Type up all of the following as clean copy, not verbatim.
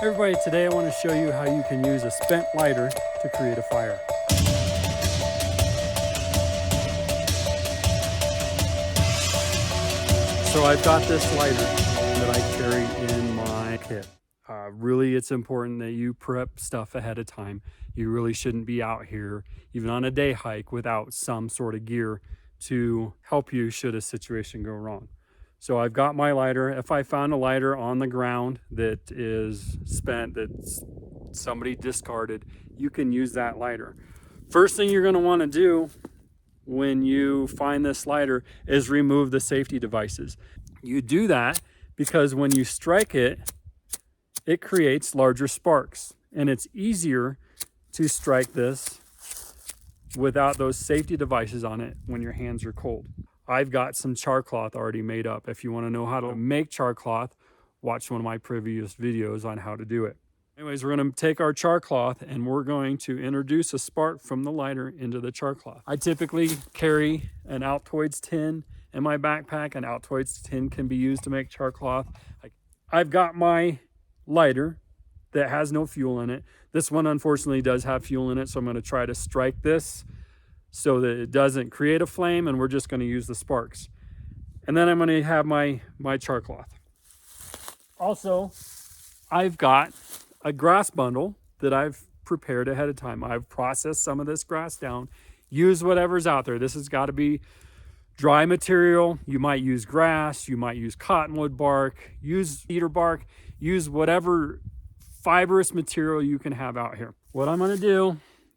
Everybody, today I want to show you how you can use a spent lighter to create a fire. So I've got this lighter that I carry in my kit. Really, it's important that you prep stuff ahead of time. You really shouldn't be out here, even on a day hike, without some sort of gear to help you should a situation go wrong. So I've got my lighter. If I found a lighter on the ground that is spent, that somebody discarded, you can use that lighter. First thing you're going to want to do when you find this lighter is remove the safety devices. You do that because when you strike it, it creates larger sparks, and it's easier to strike this without those safety devices on it when your hands are cold. I've got some charcloth already made up. If you want to know how to make charcloth, watch one of my previous videos on how to do it. Anyways, we're going to take our charcloth and we're going to introduce a spark from the lighter into the charcloth. I typically carry an Altoids tin in my backpack. An Altoids tin can be used to make charcloth. I've got my lighter that has no fuel in it. This one unfortunately does have fuel in it, so I'm going to try to strike this so that it doesn't create a flame, and we're just going to use the sparks. And then I'm going to have my charcloth. Also, I've got a grass bundle that I've prepared ahead of time. I've processed some of this grass down. Use whatever's out there. This has got to be dry material. You might use grass, you might use cottonwood bark, use cedar bark, use whatever fibrous material you can have out here. What I'm going to do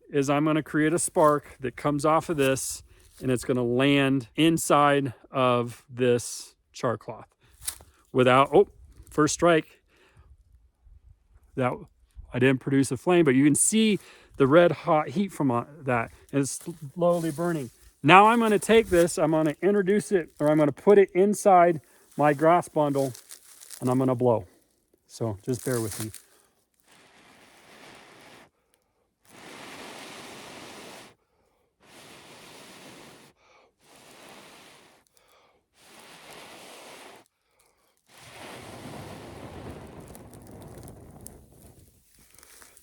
is I'm going to create a spark that comes off of this, and it's going to land inside of this charcloth without, first strike. That I didn't produce a flame, but you can see the red hot heat from that, and it's slowly burning. Now I'm going to take this, I'm going to introduce it, or I'm going to put it inside my grass bundle, and I'm going to blow. So just bear with me.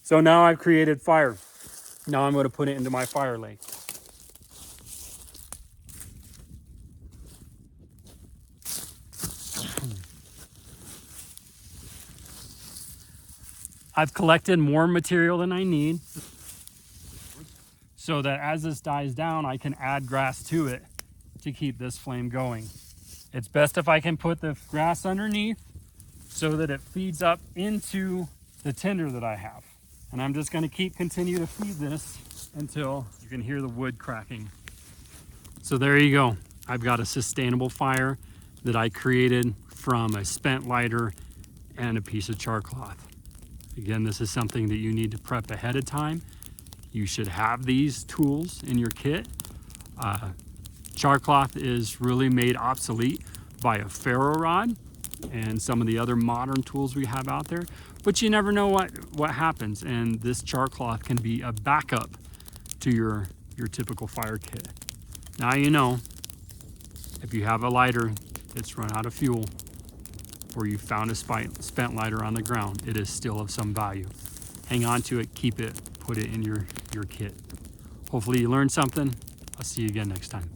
So now I've created fire. Now I'm going to put it into my fire lake. I've collected more material than I need so that as this dies down, I can add grass to it to keep this flame going. It's best if I can put the grass underneath so that it feeds up into the tinder that I have. And I'm just going to continue to feed this until you can hear the wood cracking. So there you go. I've got a sustainable fire that I created from a spent lighter and a piece of charcloth. Again, this is something that you need to prep ahead of time. You should have these tools in your kit. Charcloth is really made obsolete by a ferro rod and some of the other modern tools we have out there, but you never know what happens, and this charcloth can be a backup to your typical fire kit. Now you know, if you have a lighter that's run out of fuel, or you found a spent lighter on the ground, it is still of some value. Hang on to it, keep it, put it in your kit. Hopefully you learned something. I'll see you again next time.